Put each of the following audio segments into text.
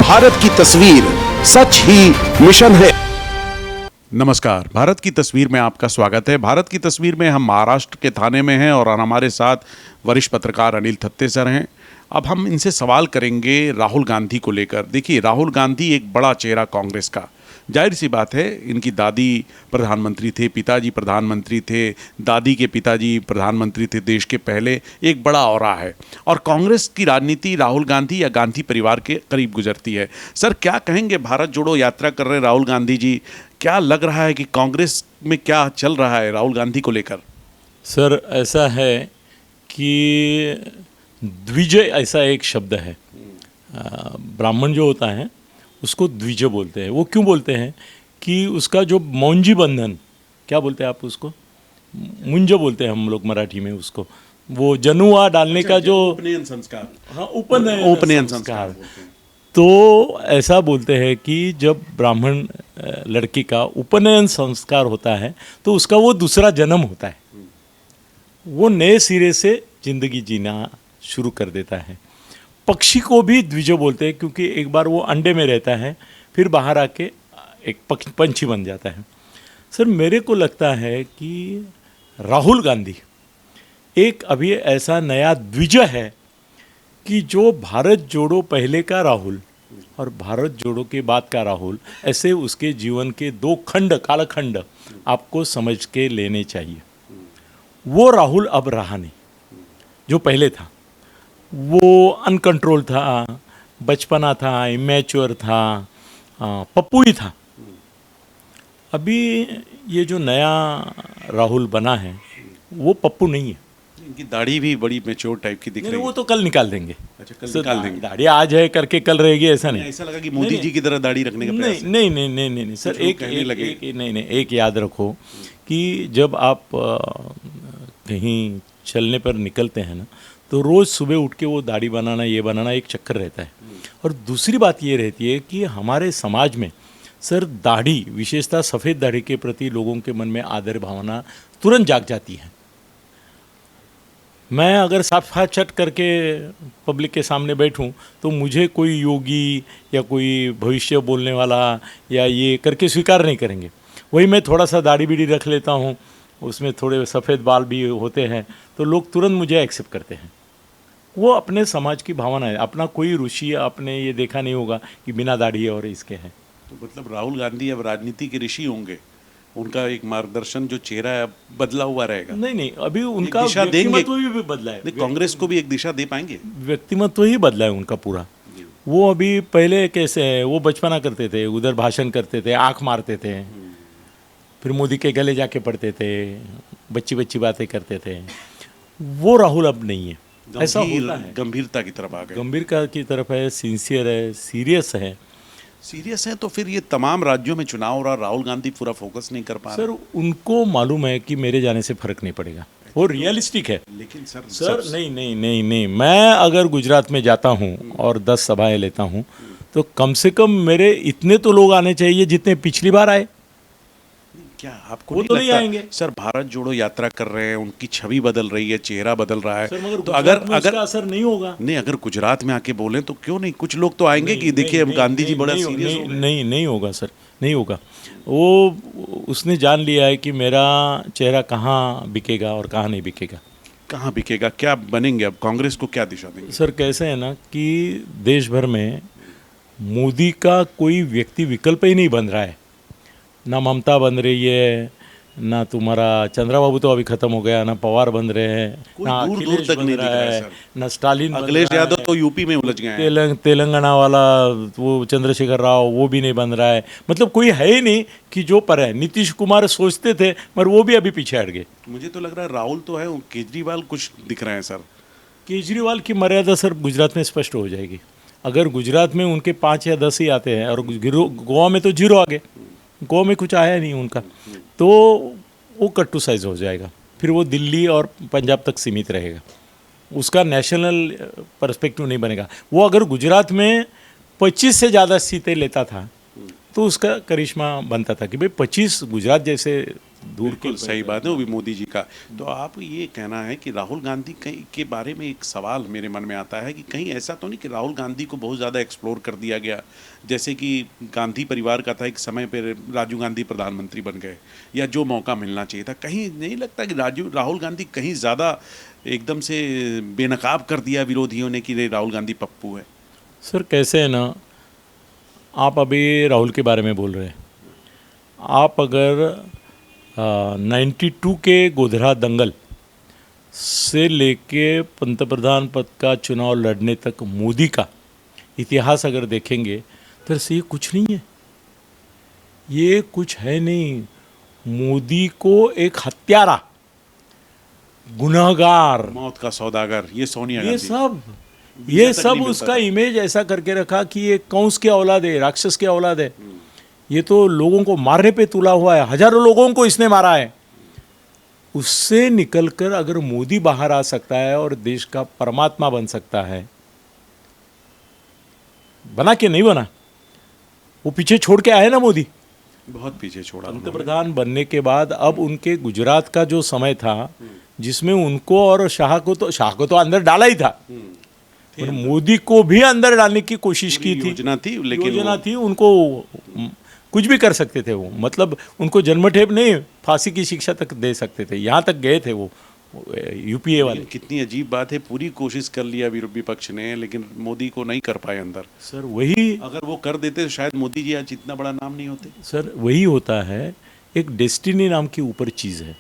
भारत की तस्वीर सच ही मिशन है। नमस्कार, भारत की तस्वीर में आपका स्वागत है। भारत की तस्वीर में हम महाराष्ट्र के थाने में हैं और हमारे साथ वरिष्ठ पत्रकार अनिल थत्ते सर हैं। अब हम इनसे सवाल करेंगे राहुल गांधी को लेकर। देखिए, राहुल गांधी एक बड़ा चेहरा कांग्रेस का, जाहिर सी बात है, इनकी दादी प्रधानमंत्री थे, पिताजी प्रधानमंत्री थे, दादी के पिताजी प्रधानमंत्री थे देश के पहले, एक बड़ा औरा है। और कांग्रेस की राजनीति राहुल गांधी या गांधी परिवार के करीब गुजरती है। सर, क्या कहेंगे, भारत जोड़ो यात्रा कर रहे राहुल गांधी जी, क्या लग रहा है कि कांग्रेस में क्या चल रहा है राहुल गांधी को लेकर? सर, ऐसा है कि द्विजय ऐसा एक शब्द है। ब्राह्मण जो होता है उसको द्विज बोलते हैं। वो क्यों बोलते हैं कि उसका जो मौंजी बंधन, क्या बोलते हैं आप उसको, मुंज बोलते हैं हम लोग मराठी में उसको, वो जनुआ डालने का जो उपनयन संस्कार, हाँ, उपनयन संस्कार। बोलते हैं। तो ऐसा बोलते हैं कि जब ब्राह्मण लड़की का उपनयन संस्कार होता है तो उसका वो दूसरा जन्म होता है, वो नए सिरे से जिंदगी जीना शुरू कर देता है। पक्षी को भी द्विज बोलते हैं क्योंकि एक बार वो अंडे में रहता है, फिर बाहर आके एक पंछी बन जाता है। सर, मेरे को लगता है कि राहुल गांधी एक अभी ऐसा नया द्विज है कि जो भारत जोड़ो पहले का राहुल और भारत जोड़ो के बाद का राहुल, ऐसे उसके जीवन के दो खंड, कालखंड आपको समझ के लेने चाहिए। वो राहुल अब रहा नहीं जो पहले था। वो अनकंट्रोल था, बचपना था, इमेच्योर था, पप्पू ही था। अभी ये जो नया राहुल बना है वो पप्पू नहीं है। इनकी दाढ़ी भी बड़ी मैच्योर टाइप की दिख रही है। वो तो कल निकाल देंगे। अच्छा, कल निकाल देंगे। दाढ़ी आज है करके कल रहेगी, ऐसा नहीं। ऐसा लगा कि मोदी जी की तरह दाढ़ी रखने का प्रयास है। नहीं सर, एक याद रखो कि जब आप कहीं चलने पर निकलते हैं ना, तो रोज़ सुबह उठ के वो दाढ़ी बनाना, ये बनाना एक चक्कर रहता है। और दूसरी बात ये रहती है कि हमारे समाज में सर दाढ़ी, विशेषतः सफ़ेद दाढ़ी के प्रति लोगों के मन में आदर भावना तुरंत जाग जाती है। मैं अगर साफ चट करके पब्लिक के सामने बैठूं तो मुझे कोई योगी या कोई भविष्य बोलने वाला या ये करके स्वीकार नहीं करेंगे। वही मैं थोड़ा सा दाढ़ी बीड़ी रख लेता हूं, उसमें थोड़े सफ़ेद बाल भी होते हैं, तो लोग तुरंत मुझे एक्सेप्ट करते हैं। वो अपने समाज की भावना है। अपना कोई ऋषि आपने ये देखा नहीं होगा कि बिना दाढ़ी और इसके हैं। तो मतलब राहुल गांधी अब राजनीति के ऋषि होंगे। उनका एक मार्गदर्शन, जो चेहरा है, अब बदला हुआ रहेगा। नहीं, अभी उनका दिशा देंगे। व्यक्तिमत्व भी बदला है। कांग्रेस को भी एक दिशा दे पाएंगे। व्यक्तिमत्व ही बदला है उनका पूरा। वो अभी पहले कैसे है, वो बचपना करते थे, उधर भाषण करते थे, आँख मारते थे, फिर मोदी के गले जाके पड़ते थे, बच्ची बच्ची बातें करते थे। वो राहुल अब नहीं है। ऐसा होता है। गंभीरता की तरफ आ गए। गंभीरता की तरफ है, सिंसियर है, सीरियस है। तो फिर ये तमाम राज्यों में चुनाव हो रहा, राहुल गांधी पूरा फोकस नहीं कर पा रहे। सर, उनको मालूम है कि मेरे जाने से फर्क नहीं पड़ेगा, वो रियलिस्टिक है। लेकिन सर नहीं, मैं अगर गुजरात में जाता हूँ और 10 सभाएं लेता हूँ तो कम से कम मेरे इतने तो लोग आने चाहिए जितने पिछली बार आए। क्या आपको वो नहीं तो लगता? नहीं आएंगे। सर, भारत जोड़ो यात्रा कर रहे हैं, उनकी छवि बदल रही है, चेहरा बदल रहा है। सर, मगर तो अगर असर नहीं होगा। नहीं, अगर गुजरात में आके बोलें तो क्यों नहीं? कुछ लोग तो आएंगे कि देखिए हम गांधी जी बड़ा सीरियस हो गए। नहीं होगा सर, नहीं होगा। वो उसने जान लिया है कि मेरा चेहरा कहाँ बिकेगा और कहाँ नहीं बिकेगा। कहाँ बिकेगा? क्या बनेंगे अब? कांग्रेस को क्या दिशा देंगे? सर, कैसे है ना कि देश भर में मोदी का कोई व्यक्ति विकल्प ही नहीं बन रहा है। ना ममता बन रही है, ना तुम्हारा चंद्रबाबू तो अभी खत्म हो गया, ना पवार बन रहे हैं, ना दूर तक नहीं दिख रहा है सर। ना स्टालिन, अखिलेश यादव तो यूपी में उलझ गए हैं। तेलंगाना वाला वो चंद्रशेखर राव, वो भी नहीं बन रहा है। मतलब कोई है ही नहीं कि जो पर है। नीतीश कुमार सोचते थे मगर वो भी अभी पीछे हट गए। मुझे तो लग रहा है राहुल तो है, केजरीवाल कुछ दिख रहे हैं सर। केजरीवाल की मर्यादा सर गुजरात में स्पष्ट हो जाएगी। अगर गुजरात में उनके 5 या 10 ही आते हैं और गोवा में तो 0 आ गए, गोवा में कुछ आया नहीं उनका, तो वो कट्टू साइज हो जाएगा। फिर वो दिल्ली और पंजाब तक सीमित रहेगा, उसका नेशनल पर्सपेक्टिव नहीं बनेगा। वो अगर गुजरात में 25 से ज़्यादा सीटें लेता था तो उसका करिश्मा बनता था कि भाई 25 गुजरात जैसे दूर बिल्कुल सही बात है, वो भी मोदी जी का। तो आप ये कहना है कि राहुल गांधी के बारे में एक सवाल मेरे मन में आता है कि कहीं ऐसा तो नहीं कि राहुल गांधी को बहुत ज़्यादा एक्सप्लोर कर दिया गया, जैसे कि गांधी परिवार का था एक समय पर, राजीव गांधी प्रधानमंत्री बन गए, या जो मौका मिलना चाहिए था, कहीं नहीं लगता कि राहुल गांधी कहीं ज़्यादा एकदम से बेनकाब कर दिया विरोधियों ने कि रे राहुल गांधी पप्पू है? सर कैसे है ना, आप अभी राहुल के बारे में बोल रहे हैं, आप अगर 92 के गोधरा दंगल से लेके पंतप्रधान पद का चुनाव लड़ने तक मोदी का इतिहास अगर देखेंगे तो ऐसे ये कुछ नहीं है, ये कुछ है नहीं। मोदी को एक हत्यारा, गुनहगार, मौत का सौदागर, ये सोनिया ये गांधी। सब वीजा ये तक सब नहीं मिलता उसका था। इमेज ऐसा करके रखा कि ये कंस की औलाद है, राक्षस की औलाद है, ये तो लोगों को मारने पे तुला हुआ है, हजारों लोगों को इसने मारा है। उससे निकलकर अगर मोदी बाहर आ सकता है और देश का परमात्मा बन सकता है, बना के नहीं बना, वो पीछे छोड़ के आए ना मोदी। बहुत पीछे छोड़ा उन्होंने। पंतप्रधान बनने के बाद अब उनके गुजरात का जो समय था, जिसमें उनको और शाह को तो अंदर डाला ही था, और मोदी को भी अंदर डालने की कोशिश की थी, योजना थी, लेकिन योजना थी, उनको कुछ भी कर सकते थे वो, मतलब उनको जन्मठेप नहीं, फांसी की शिक्षा तक दे सकते थे, यहाँ तक गए थे वो यूपीए वाले। लेकिन कितनी अजीब बात है, पूरी कोशिश कर लिया विपक्ष ने, लेकिन मोदी को नहीं कर पाए अंदर। सर वही, अगर वो कर देते तो शायद मोदी जी आज इतना बड़ा नाम नहीं होते। सर वही होता है, एक डेस्टिनी नाम की ऊपर चीज़ है,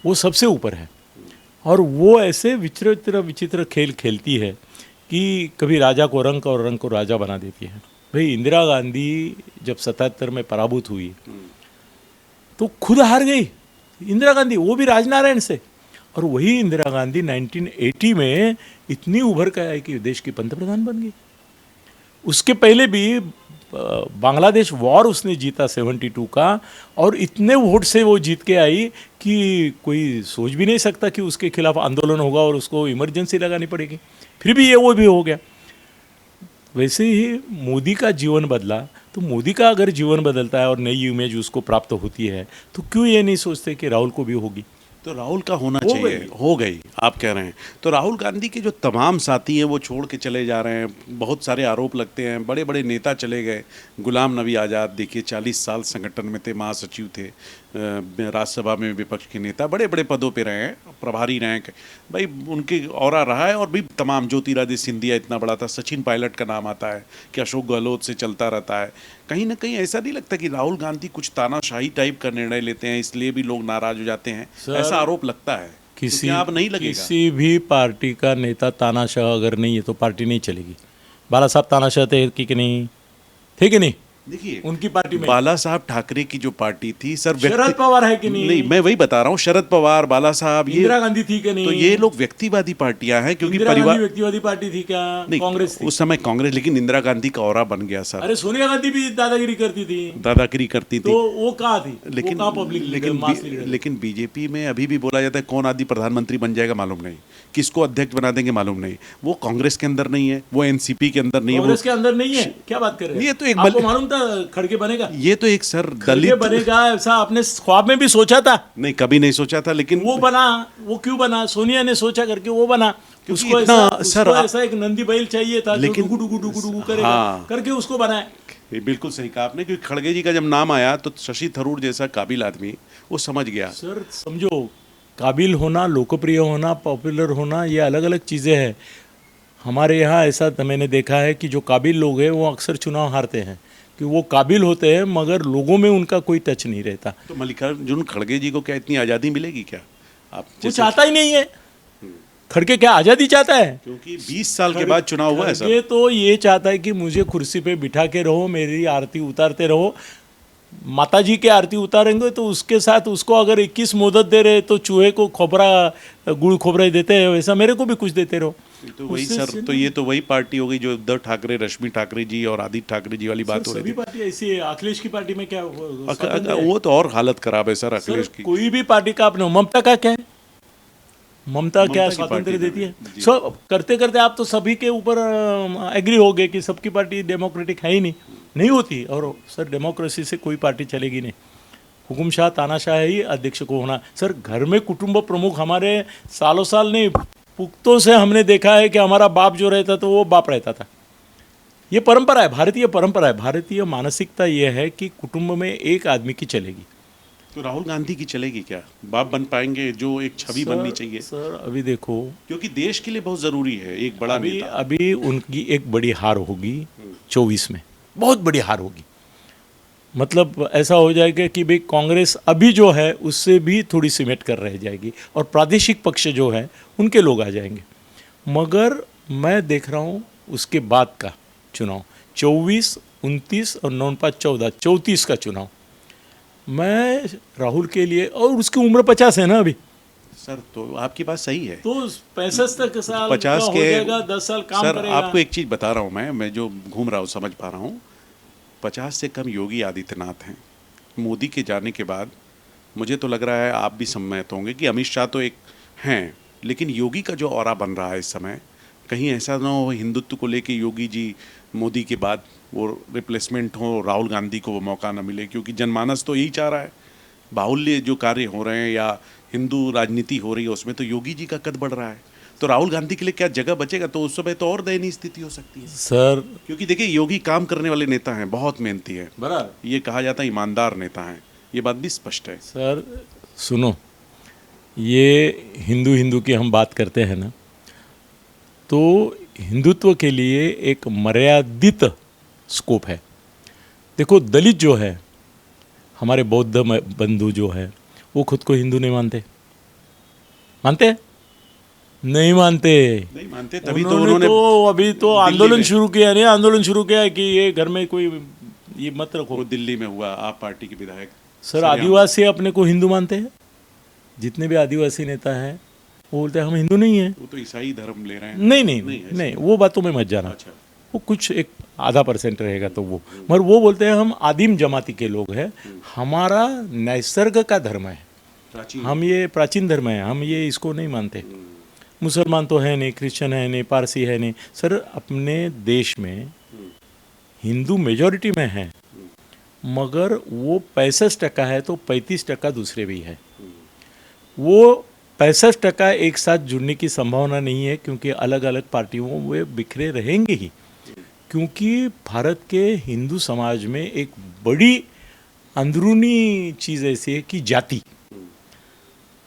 वो सबसे ऊपर है, और वो ऐसे विचित्र खेल खेलती है कि कभी राजा को रंक और रंक को राजा बना देती है। भाई इंदिरा गांधी जब 77 में पराभूत हुई तो खुद हार गई इंदिरा गांधी, वो भी राजनारायण से, और वही इंदिरा गांधी 1980 में इतनी उभर कर आई कि देश की पंतप्रधान बन गई। उसके पहले भी बांग्लादेश वॉर उसने जीता 72 का, और इतने वोट से वो जीत के आई कि कोई सोच भी नहीं सकता कि उसके खिलाफ आंदोलन होगा और उसको इमरजेंसी लगानी पड़ेगी, फिर भी ये वो भी हो गया। वैसे ही मोदी का जीवन बदला, तो मोदी का अगर जीवन बदलता है और नई इमेज उसको प्राप्त होती है, तो क्यों ये नहीं सोचते कि राहुल को भी होगी? तो राहुल का होना चाहिए, हो गई आप कह रहे हैं। तो राहुल गांधी के जो तमाम साथी हैं वो छोड़ के चले जा रहे हैं, बहुत सारे आरोप लगते हैं, बड़े बड़े नेता चले गए। गुलाम नबी आज़ाद देखिए 40 साल संगठन में थे, महासचिव थे, राज्यसभा में विपक्ष के नेता, बड़े बड़े पदों पे रहे हैं, प्रभारी रैंक भाई उनके औरा रहा है। और भी तमाम, ज्योतिरादित्य सिंधिया इतना बड़ा था, सचिन पायलट का नाम आता है कि अशोक गहलोत से चलता रहता है। कहीं ना कहीं ऐसा नहीं लगता कि राहुल गांधी कुछ तानाशाही टाइप का निर्णय लेते हैं, इसलिए भी लोग नाराज हो जाते हैं? ऐसा आरोप लगता है। किसी आप नहीं लगेगा? किसी भी पार्टी का नेता तानाशाह अगर नहीं है तो पार्टी नहीं चलेगी। बाला साहब तानाशाह थे कि नहीं? थे कि नहीं? देखिए उनकी पार्टी में बाला साहब ठाकरे की जो पार्टी थी सर, शरद पवार है कि नहीं? नहीं, मैं वही बता रहा हूँ, शरद पवार, बाला साहब, ये इंदिरा गांधी थी कि नहीं? तो ये लोग व्यक्तिवादी पार्टियां हैं, क्योंकि इंदिरा परिवार गांधी व्यक्तिवादी पार्टी थी क्या? नहीं, कांग्रेस थी। उस समय कांग्रेस, लेकिन इंदिरा गांधी का औरा बन गया सर। अरे सोनिया गांधी भी दादागिरी करती थी, दादागिरी करती थी, तो वो कहाँ थी? लेकिन वो कहाँ पब्लिक लेकिन बीजेपी में अभी भी बोला जाता है कौन आदि प्रधानमंत्री बन जाएगा मालूम नहीं, किसको अध्यक्ष बना देंगे मालूम नहीं। वो कांग्रेस के अंदर नहीं है, वो एनसीपी के अंदर नहीं है, कांग्रेस के अंदर नहीं है। क्या बात कर रहे हैं? ये तो एक आपको मालूम था खड़गे बनेगा? ये तो एक सर खड़गे दलित बनेगा ऐसा आपने ख्वाब में भी सोचा था? नहीं, कभी नहीं सोचा था, लेकिन वो बना। वो क्यों बना? सोनिया ने सोचा करके वो बना। उसको इतना ऐसा ऐसा एक नंदी बैल चाहिए था, लेकिन जो डुगु डुगु डुगु करेगा, हाँ। करके उसको बनाया। ये बिल्कुल सही कहा आपने, क्योंकि खड़गे जी का जब नाम आया तो शशि थरूर जैसा काबिल आदमी वो समझ गया। सर समझो, काबिल होना, लोकप्रिय होना, पॉपुलर होना, ये अलग अलग चीज़ें हैं। हमारे यहाँ ऐसा मैंने देखा है कि जो काबिल लोग हैं वो अक्सर चुनाव हारते हैं, कि वो काबिल होते हैं मगर लोगों में उनका कोई टच नहीं रहता। तो मल्लिकार्जुन खड़गे जी को क्या इतनी आज़ादी मिलेगी क्या? आप वो चाहता ही नहीं है। खड़गे क्या आज़ादी चाहता है? क्योंकि 20 साल के बाद चुनाव हुआ है सर। खड़गे तो ये चाहता है कि मुझे कुर्सी पे बिठा के रहो, मेरी आरती उतारते रहो। माता जी की आरती उतारेंगे तो उसके साथ उसको अगर 21 मोदक दे रहे तो चूहे को खोपरा गुड़ खोपरा देते हैं, वैसा मेरे को भी कुछ देते रहो। तो वही सर, तो ये तो वही पार्टी हो गई जो उद्धव ठाकरे, रश्मि ठाकरे जी और आदित्य ठाकरे जी वाली बात हो रही सभी थी। पार्टी ऐसी है। अखिलेश की पार्टी में क्या वो तो और हालत खराब है सर अखिलेश की। कोई भी पार्टी का अपने, ममता का क्या है? ममता क्या की स्वातंत्र पार्टी देती है? जी। सो करते करते आप तो सभी के ऊपर एग्री हो गए कि सबकी पार्टी डेमोक्रेटिक है ही नहीं होती। और सर डेमोक्रेसी से कोई पार्टी चलेगी नहीं। हुकुमशाह तानाशाह ही अध्यक्ष को होना। सर घर में कुटुंब प्रमुख हमारे सालों साल नहीं, पुख्तों से हमने देखा है कि हमारा बाप जो रहता था वो बाप रहता था। ये परंपरा है, भारतीय परंपरा है, भारतीय मानसिकता ये है कि कुटुंब में एक आदमी की चलेगी। तो राहुल गांधी की चलेगी क्या? बाप बन पाएंगे? जो एक छवि बननी चाहिए, सर अभी देखो, क्योंकि देश के लिए बहुत जरूरी है एक बड़ा अभी नेता। अभी उनकी एक बड़ी हार होगी 24 में, बहुत बड़ी हार होगी। मतलब ऐसा हो जाएगा कि भाई कांग्रेस अभी जो है उससे भी थोड़ी सिमट कर रह जाएगी और प्रादेशिक पक्ष जो है उनके लोग आ जाएंगे। मगर मैं देख रहा हूँ उसके बाद का चुनाव 24, 29 और 9, 5, 14, 34 का चुनाव, मैं राहुल के लिए, और उसकी उम्र 50 है ना अभी, सर तो आपकी बात सही है। तो 65 तक साल 50 का हो के जाएगा, 10 साल काम सर करेगा। आपको एक चीज़ बता रहा हूँ, मैं जो घूम रहा हूँ समझ पा रहा हूँ, 50 से कम योगी आदित्यनाथ हैं। मोदी के जाने के बाद मुझे तो लग रहा है, आप भी सम्मत होंगे कि अमित शाह तो एक हैं, लेकिन योगी का जो ऑरा बन रहा है इस समय, कहीं ऐसा ना हो हिंदुत्व को लेके योगी जी मोदी के बाद वो रिप्लेसमेंट हो, राहुल गांधी को वो मौका ना मिले, क्योंकि जनमानस तो यही चाह रहा है। बाहुल्य जो कार्य हो रहे हैं या हिंदू राजनीति हो रही है उसमें तो योगी जी का कद बढ़ रहा है। तो राहुल गांधी के लिए क्या जगह बचेगा? तो उस समय तो और दयनीय स्थिति हो सकती है सर क्योंकि देखिए योगी काम करने वाले नेता हैं, बहुत मेहनती है, बराबर, ये कहा जाता है ईमानदार नेता हैं, ये बात भी स्पष्ट है। सर सुनो, ये हिंदू हिंदू की हम बात करते हैं ना, तो हिंदुत्व के लिए एक मर्यादित स्कोप है। देखो दलित जो है, हमारे बौद्ध बंधु जो है, वो खुद को हिंदू नहीं मानते। मानते हैं? नहीं मानते। नहीं मानते, तभी तो उन्होंने तो अभी तो दिल्ली आंदोलन में- शुरू किया, नहीं आंदोलन शुरू किया है कि ये घर में कोई ये मत रखो। वो दिल्ली में हुआ, आप पार्टी के विधायक सर आदिवासी अपने को हिंदू मानते हैं, जितने भी आदिवासी नेता हैं वो बोलते हैं हम हिंदू नहीं हैं। वो तो ईसाई धर्म ले रहे हैं। नहीं नहीं नहीं, नहीं, नहीं वो बातों में मत जाना। अच्छा, वो कुछ एक आधा % रहेगा तो वो, मगर वो बोलते हैं हम आदिम जमाती के लोग हैं, हमारा नैसर्ग का धर्म है, प्राचीन हम ये प्राचीन धर्म है, हम ये इसको नहीं मानते। मुसलमान तो है नहीं, क्रिश्चियन है नहीं, पारसी है नहीं। सर अपने देश में हिंदू मेजॉरिटी में है, मगर वो 65% है तो 35% दूसरे भी है। वो 65% एक साथ जुड़ने की संभावना नहीं है, क्योंकि अलग अलग पार्टियों में वे बिखरे रहेंगे ही। क्योंकि भारत के हिंदू समाज में एक बड़ी अंदरूनी चीज़ ऐसी है कि जाति।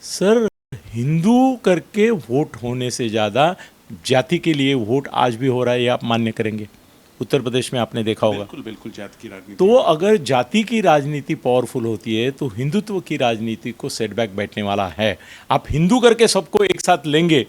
सर हिंदू करके वोट होने से ज़्यादा जाति के लिए वोट आज भी हो रहा है, ये आप मान्य करेंगे? उत्तर प्रदेश में आपने देखा होगा। बिल्कुल बिल्कुल जात की राजनीति। तो अगर जाति की राजनीति पावरफुल होती है तो हिंदुत्व की राजनीति को सेटबैक बैठने वाला है। आप हिंदू करके सबको एक साथ लेंगे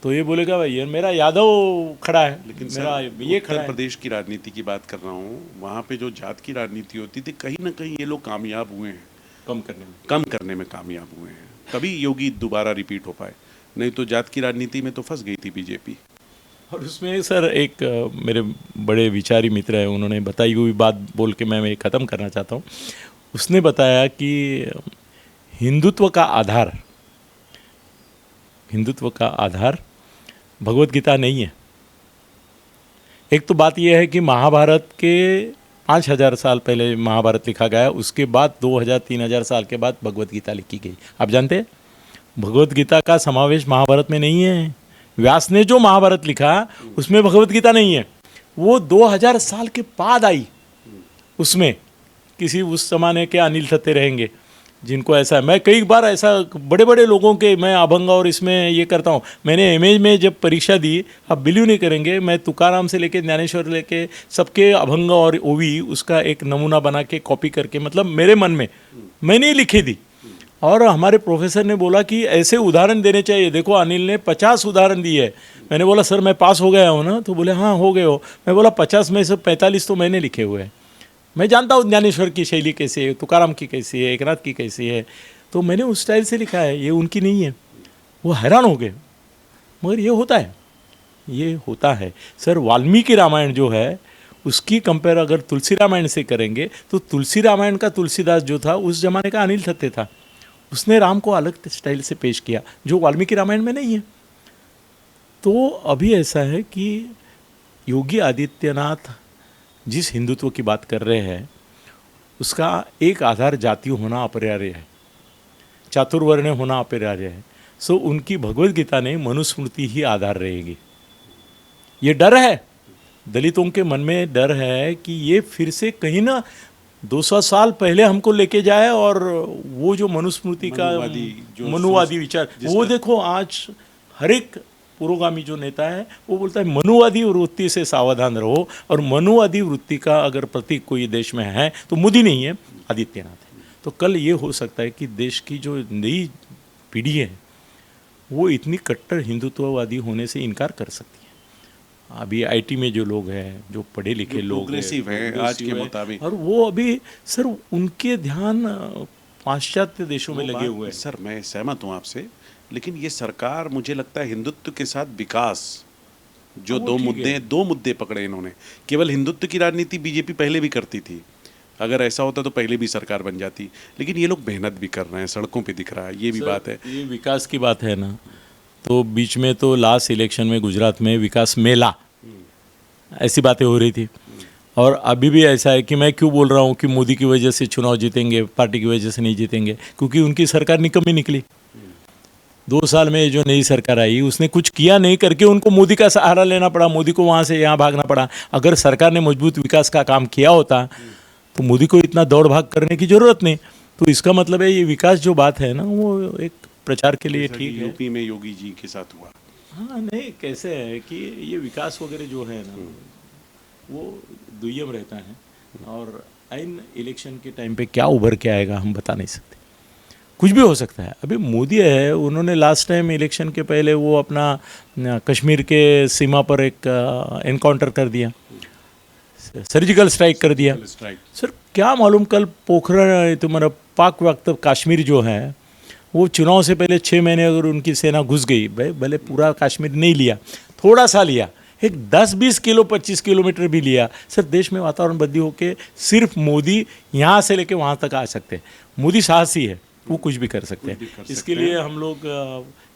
तो ये बोलेगा भाई ये मेरा यादव खड़ा है, लेकिन मेरा सर, ये खड़ा उत्तर है। प्रदेश की राजनीति की बात कर रहा हूँ, वहाँ पे जो जात की राजनीति होती थी, कहीं ना कहीं ये लोग कामयाब हुए हैं, कम करने में। कम करने में कामयाब हुए हैं, तभी योगी दोबारा रिपीट हो पाए, नहीं तो जात की राजनीति में तो फंस गई थी बीजेपी। और उसमें सर एक मेरे बड़े विचारी मित्र हैं, उन्होंने बताई हुई बात बोल के मैं ख़त्म करना चाहता हूँ। उसने बताया कि हिंदुत्व का आधार भगवत गीता नहीं है। एक तो बात यह है कि महाभारत के 5000 साल पहले महाभारत लिखा गया, उसके बाद 2000-3000 साल के बाद भगवत गीता लिखी गई। आप जानते हैं भगवत गीता का समावेश महाभारत में नहीं है। व्यास ने जो महाभारत लिखा उसमें भगवत गीता नहीं है, वो 2000 साल के बाद आई। उसमें किसी उस जमाने के अनिल थत्ते रहेंगे जिनको ऐसा है। मैं कई बार ऐसा बड़े बड़े लोगों के मैं अभंग और इसमें ये करता हूँ। मैंने एमए में जब परीक्षा दी, आप बिलीव नहीं करेंगे, मैं तुकाराम से लेके ज्ञानेश्वर लेके सबके अभंग और ओवी उसका एक नमूना बना के कॉपी करके, मतलब मेरे मन में मैंने ही लिखी दी। और हमारे प्रोफेसर ने बोला कि ऐसे उदाहरण देने चाहिए। देखो अनिल ने 50 उदाहरण दिए। मैंने बोला सर मैं पास हो गया हूँ ना? तो बोले हाँ हो गए हो। मैं बोला 50 में से 45 तो मैंने लिखे हुए हैं। मैं जानता हूँ ज्ञानेश्वर की शैली कैसी है, तुकाराम की कैसी है, एकनाथ की कैसी है, तो मैंने उस स्टाइल से लिखा है, ये उनकी नहीं है। वो हैरान हो गए, मगर ये होता है सर। वाल्मीकि रामायण जो है उसकी कंपेयर अगर तुलसी रामायण से करेंगे तो तुलसी रामायण का तुलसीदास जो था उस जमाने का अनिल थत्ते था। उसने राम को अलग स्टाइल से पेश किया जो वाल्मीकि रामायण में नहीं है। तो अभी ऐसा है कि योगी आदित्यनाथ जिस हिंदुत्व की बात कर रहे हैं उसका एक आधार जाति होना अपरिहार्य है, चातुर्वर्ण होना अपरिहार्य है। सो उनकी भगवत गीता ने मनुस्मृति ही आधार रहेगी। ये डर है, दलितों के मन में डर है कि ये फिर से कहीं ना 200 साल पहले हमको लेके जाए, और वो जो मनुस्मृति का मनुवादी विचार, वो देखो आज हर एक पुरोगामी जो नेता है वो बोलता है मनुवादी वृत्ति से सावधान रहो, और मनुवादी वृत्ति का अगर प्रतीक कोई देश में है तो मोदी नहीं है, आदित्यनाथ है। तो कल ये हो सकता है कि देश की जो नई पीढ़ी है वो इतनी कट्टर हिंदुत्ववादी होने से इनकार कर सकती है। अभी आईटी में जो लोग हैं, जो पढ़े लिखे लोग प्रोग्रेसिव हैं आज के मुताबिक, और वो अभी सर उनके ध्यान पाश्चात्य देशों में लगे हुए हैं। सर मैं सहमत हूँ आपसे, लेकिन ये सरकार मुझे लगता है हिंदुत्व के साथ विकास, जो दो मुद्दे पकड़े इन्होंने। केवल हिंदुत्व की राजनीति बीजेपी पहले भी करती थी, अगर ऐसा होता तो पहले भी सरकार बन जाती, लेकिन ये लोग मेहनत भी कर रहे हैं, सड़कों पे दिख रहा है, ये भी बात है। ये विकास की बात है ना, तो बीच में तो लास्ट इलेक्शन में गुजरात में विकास मेला ऐसी बातें हो रही थी, और अभी भी ऐसा है कि मैं क्यों बोल रहा हूँ कि मोदी की वजह से चुनाव जीतेंगे, पार्टी की वजह से नहीं जीतेंगे, क्योंकि उनकी सरकार निकम्मी निकली। 2 साल में जो नई सरकार आई उसने कुछ किया नहीं करके उनको मोदी का सहारा लेना पड़ा, मोदी को वहाँ से यहाँ भागना पड़ा। अगर सरकार ने मजबूत विकास का काम किया होता तो मोदी को इतना दौड़ भाग करने की जरूरत नहीं। तो इसका मतलब है ये विकास जो बात है ना, वो एक प्रचार के लिए ठीक है। यूपी में योगी जी के साथ हुआ। हाँ नहीं, कैसे है कि ये विकास वगैरह जो है ना वो दुय्यम रहता है, और आइन इलेक्शन के टाइम पे क्या उभर के आएगा हम बता नहीं सकते, कुछ भी हो सकता है। अभी मोदी है, उन्होंने लास्ट टाइम इलेक्शन के पहले वो अपना कश्मीर के सीमा पर एक एनकाउंटर कर दिया, सर्जिकल स्ट्राइक कर दिया। सर क्या मालूम कल पोखरण तुम्हारा पाक वक्त कश्मीर जो है वो चुनाव से पहले 6 महीने अगर उनकी सेना घुस गई, भाई भले पूरा कश्मीर नहीं लिया, थोड़ा सा लिया, एक 10-20 किलो 25 किलोमीटर भी लिया, सर देश में वातावरण बदली होके सिर्फ मोदी यहाँ से लेके वहाँ तक आ सकते हैं। मोदी साहसी है, वो कुछ भी कर सकते हैं। इसके लिए हम लोग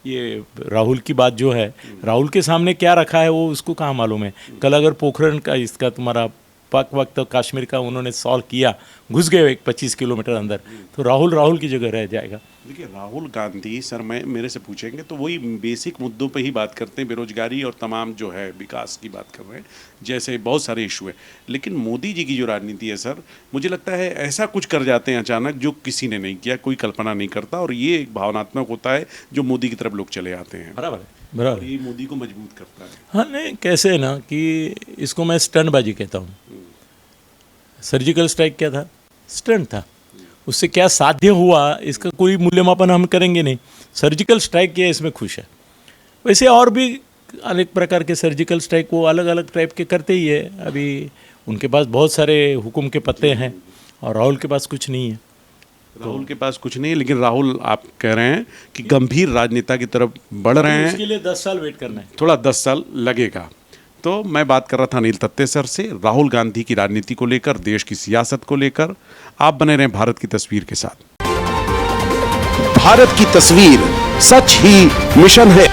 ये राहुल की बात जो है, राहुल के सामने क्या रखा है वो उसको कहाँ मालूम है। कल अगर पोखरण का इसका तुम्हारा पाक वक्त कश्मीर का उन्होंने सॉल्व किया, घुस गए एक 25 किलोमीटर अंदर, तो राहुल की जगह रह जाएगा। देखिए राहुल गांधी सर, मैं मेरे से पूछेंगे तो वही बेसिक मुद्दों पे ही बात करते हैं, बेरोजगारी और तमाम जो है विकास की बात कर रहे हैं, जैसे बहुत सारे इशू है। लेकिन मोदी जी की जो राजनीति है सर, मुझे लगता है ऐसा कुछ कर जाते हैं अचानक जो किसी ने नहीं किया, कोई कल्पना नहीं करता, और ये एक भावनात्मक होता है जो मोदी की तरफ लोग चले आते हैं। बराबर ये मोदी को मजबूत करता है। हाँ नहीं, कैसे है ना कि इसको मैं स्टंटबाजी कहता हूँ। सर्जिकल स्ट्राइक क्या था? स्टंट था। उससे क्या साध्य हुआ इसका कोई मूल्यमापन हम करेंगे नहीं। सर्जिकल स्ट्राइक किया, इसमें खुश है। वैसे और भी अनेक प्रकार के सर्जिकल स्ट्राइक वो अलग अलग टाइप के करते ही है। अभी उनके पास बहुत सारे हुक्म के पत्ते हैं और राहुल के पास कुछ नहीं है। राहुल के पास कुछ नहीं है, लेकिन राहुल आप कह रहे हैं कि गंभीर राजनेता की तरफ बढ़ रहे हैं। उसके लिए 10 साल वेट करना है, थोड़ा 10 साल लगेगा। तो मैं बात कर रहा था अनिल तत्ते सर से राहुल गांधी की राजनीति को लेकर, देश की सियासत को लेकर। आप बने रहें भारत की तस्वीर के साथ। भारत की तस्वीर सच ही मिशन है।